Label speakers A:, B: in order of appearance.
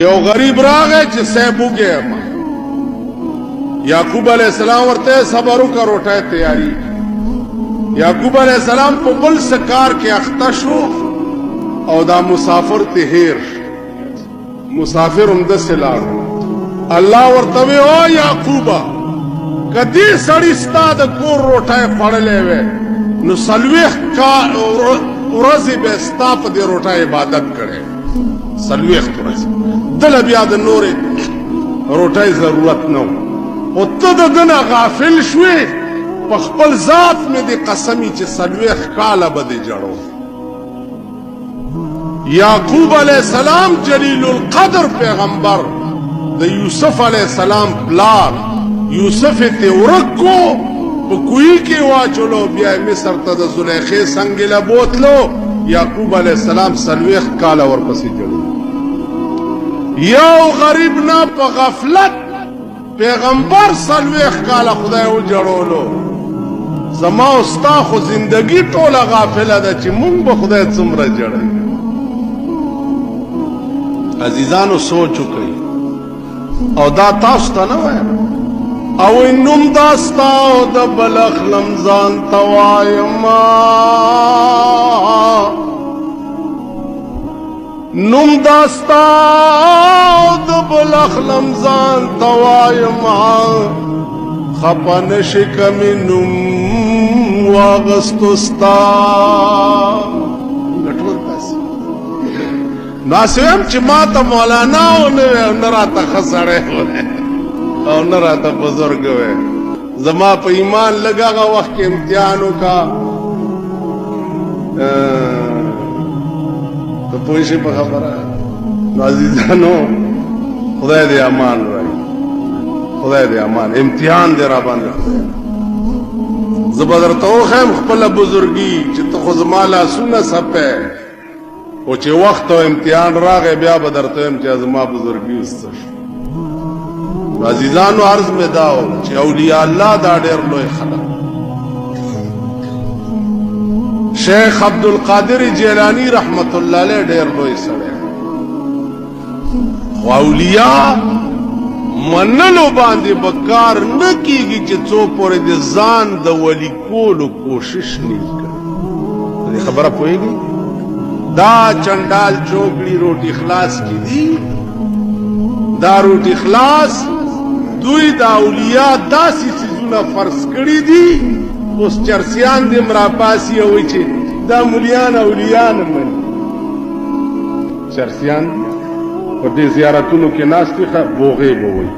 A: you غریب راغی چې صاحب وګیم یعقوب علیہ السلام ورته صبر وکړ روټه تیاری یعقوب علیہ السلام په بل سکار کې اخته شو او دا مسافر ته هیر مسافر هم د سلام الله ورته او یعقوب کدی سړی ستاد کور روټه پړلې وې نو سلوخ کا ورځې به ستا په دې روټه عبادت کړي سلوخ ورځې دل بیا د نورې روټۍ ضرورت نه او ته د دنه غافل شوې په خپل ذات مې د قسمی چې سلوخ کاله به دې جړو یعقوب علیہ السلام جلیل القدر پیغمبر د یوسف علیہ السلام پلار یوسف ته ورکو په کوی کې واچلو بیا مصر ته د زلیخې څنګه له بوتلو یعقوب علیہ السلام سلوخ کاله ورپسې جړو یو غریب نه په غفلت پیغمبر سلوخ کاله خدای و جړولو زما او ستا خو زندگی ټوله غافله ده چې مونږ به خدای څومره جړی عزیزانو سوچ وکړئ او دا تاسو ته نه وایم او نوم داستا او د بلخ لمزان توایم نوم داستا د بلخ لمزان توایم خپن شکمی نوم واغستستا لټول تاسو ناسویم چې ما ته مولانا او نه راته خسړې او نه راته بزرګ وې زما په ایمان لګاغه وخت کې امتحانو کا تو پوښي په خبره عزیزانو خدای دې امان راي خدای دې امان امتحان دې را باندې زبردر تو خیم خپل بزرګي چې ته خو زما لا سونه سپه او چې وخت او امتحان راغی بیا به درته هم چې زما بزرګي واستش عزیزانو عرض مې داو چې اولیاء الله دا ډېر لوی خلک شیخ عبدالقادر جیلانی رحمت الله علیه ډېر لوی سړی خو اولیاء منلو باندې بکار نه کیږي چې څو پورې د ځان د ولی کولو کوشش نه کوي دې خبره پوهیږي دا چنډال چوکړي روټي خلاص کی دي دا روټي خلاص دوی دا اولیاء داسې چیزونه فرض کړي دي اوس چرسیان دې مرا پاسي وي چې دا مولیان اولیاء نه مني چرسیان په دې زیارتونو کې ناستې بوغې بوي